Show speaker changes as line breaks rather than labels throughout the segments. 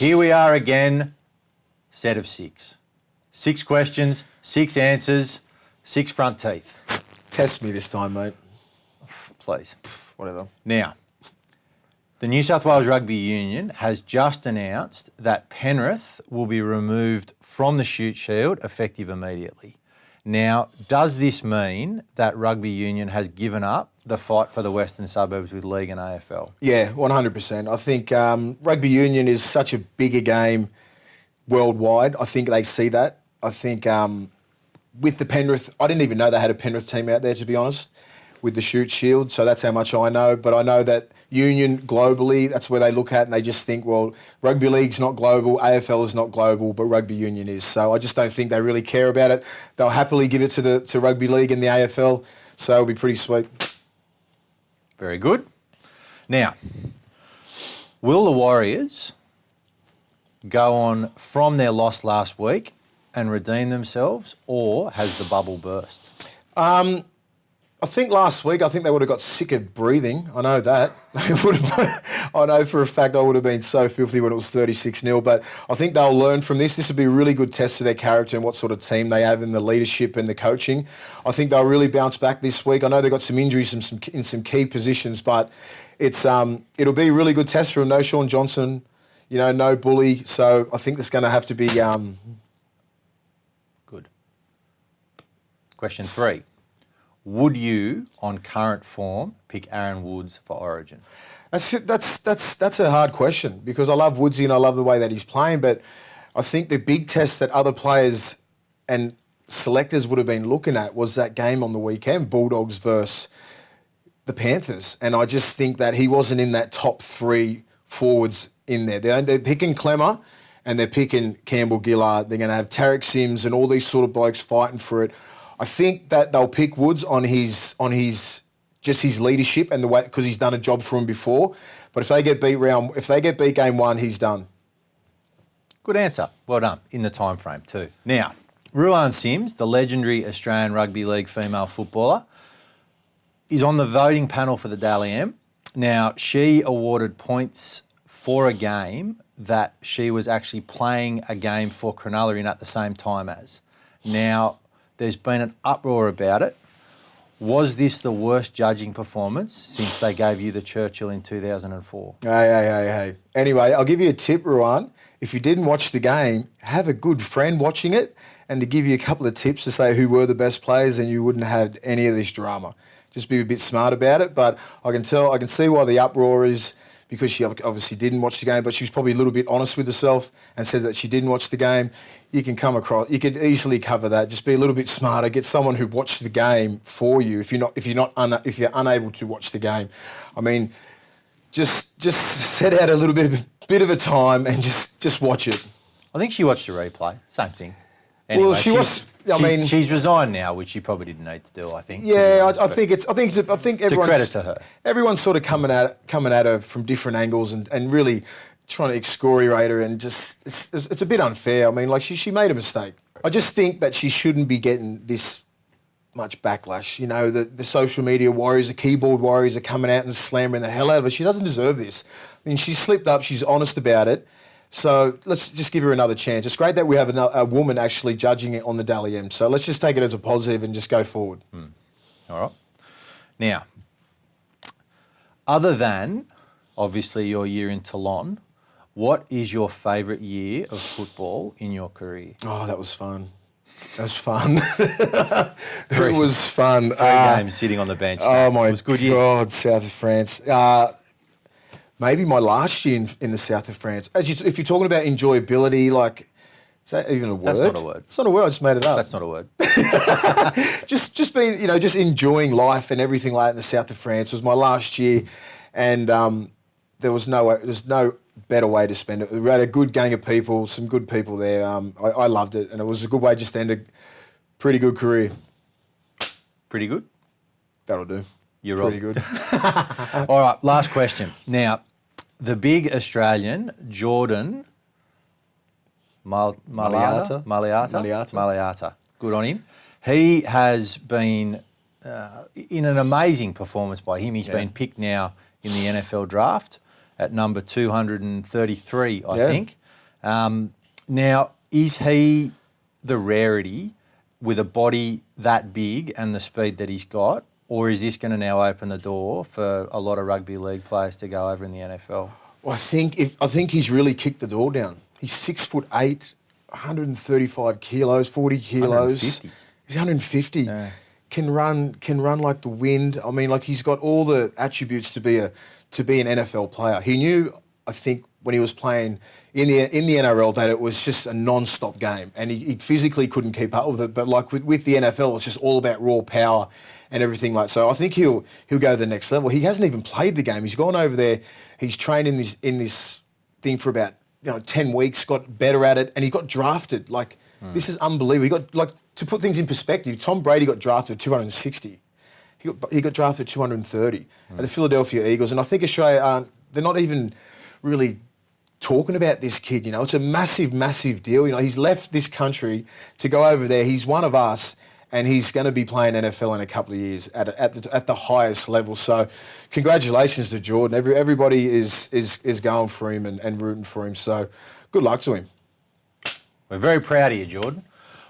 Here we are again, set of 6. 6 questions, 6 answers, 6 front teeth.
Test me this time, mate.
Please.
Whatever.
Now, the New South Wales Rugby Union has just announced that Penrith will be removed from the Shute Shield effective immediately. Now, does this mean that Rugby Union has given up the fight for the Western Suburbs with League and AFL?
Yeah, 100%. I think Rugby Union is such a bigger game worldwide. I think they see that. I think with the Penrith, I didn't even know they had a Penrith team out there, to be honest, with the Shute Shield. So that's how much I know. But I know that Union globally, that's where they look at and they just think, well, Rugby League's not global, AFL is not global, but Rugby Union is. So I just don't think they really care about it. They'll happily give it to Rugby League and the AFL. So it'll be pretty sweet.
Very good. Now, will the Warriors go on from their loss last week and redeem themselves, or has the bubble burst?
I think last week, they would have got sick of breathing. I know that. I know for a fact I would have been so filthy when it was 36-0, but I think they'll learn from this. This will be a really good test of their character and what sort of team they have in the leadership and the coaching. I think they'll really bounce back this week. I know they've got some injuries in some key positions, but it'll be a really good test for them. No Sean Johnson, no Bully, so I think it's going to have to be...
Good. Question 3. Would you, on current form, pick Aaron Woods for Origin?
That's a hard question because I love Woodsy and I love the way that he's playing, but I think the big test that other players and selectors would have been looking at was that game on the weekend, Bulldogs versus the Panthers, and I just think that he wasn't in that top 3 forwards in there. They're picking Clemmer and they're picking Campbell Gillard. They're going to have Tarek Sims and all these sort of blokes fighting for it. I think that they'll pick Woods on his leadership and the way, because he's done a job for him before. But if they get beat game 1, he's done.
Good answer. Well done. In the time frame too. Now, Ruan Sims, the legendary Australian Rugby League female footballer, is on the voting panel for the Dally M. Now, she awarded points for a game that she was actually playing a game for Cronulla in at the same time as. Now, there's been an uproar about it. Was this the worst judging performance since they gave you the Churchill in 2004?
Hey. Anyway, I'll give you a tip, Ruan. If you didn't watch the game, have a good friend watching it and to give you a couple of tips to say who were the best players and you wouldn't have any of this drama. Just be a bit smart about it. But I can see why the uproar is, because she obviously didn't watch the game, but she was probably a little bit honest with herself and said that she didn't watch the game. You could easily cover that. Just be a little bit smarter. Get someone who watched the game for you. If you're unable to watch the game, I mean, just set out a little bit of a time and just watch it.
I think she watched the replay. Same thing. Anyway,
Well,
she's resigned now, which she probably didn't need to do. I think.
Yeah, I think everyone's
to credit to her.
Everyone's sort of coming at her from different angles and really trying to excoriate her, and just it's a bit unfair. I mean, like she made a mistake. I just think that she shouldn't be getting this much backlash. The social media warriors, the keyboard warriors are coming out and slamming the hell out of her. She doesn't deserve this. I mean, she slipped up. She's honest about it. So let's just give her another chance. It's great that we have a woman actually judging it on the Dally M. So let's just take it as a positive and just go forward.
All right. Now, other than, obviously, your year in Toulon, what is your favourite year of football in your career?
Oh, that was fun. It was fun. It was fun.
3 games sitting on the bench.
Oh, my
it was good year.
God, South of France. Maybe my last year in the South of France. If you're talking about enjoyability, like, is that even a word?
That's not a word.
It's not a word. I just made it up.
That's not a word.
just being, just enjoying life and everything like that in the South of France. It was my last year, and there's no better way to spend it. We had a good gang of people, some good people there. I loved it, and it was a good way just to end a pretty good career.
Pretty good?
That'll do.
You're
pretty
right.
Good.
All right, last question. Now, the big Australian, Jordan Maliata. Good on him. He has been in an amazing performance by him. He's been picked now in the NFL draft at number 233, I think. Now, is he the rarity with a body that big and the speed that he's got, or is this going to now open the door for a lot of rugby league players to go over in the NFL?
Well, I think he's really kicked the door down. He's 6'8", 135 kilos, 40 kilos.
150.
He's 150.
Yeah.
Can run like the wind. I mean, like he's got all the attributes to be an NFL player. He knew, I think, when he was playing in the NRL that it was just a non-stop game, and he physically couldn't keep up with it. But like with the NFL, it's just all about raw power and everything like. So I think he'll go to the next level. He hasn't even played the game. He's gone over there. He's trained in this thing for about 10 weeks. Got better at it, and he got drafted. Like this is unbelievable. He got, like, to put things in perspective, Tom Brady got drafted 260. He got drafted 230 at the Philadelphia Eagles, and I think Australia they're not even really talking about this kid. It's a massive, massive deal. He's left this country to go over there. He's one of us, and he's going to be playing NFL in a couple of years at the highest level. So, congratulations to Jordan. Everybody is going for him and rooting for him. So, good luck to him.
We're very proud of you, Jordan.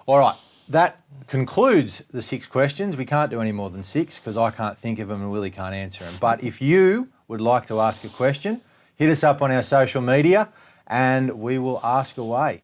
All right, that concludes the 6 questions. We can't do any more than 6 because I can't think of them and Willie can't answer them. But if you would like to ask a question, hit us up on our social media and we will ask away.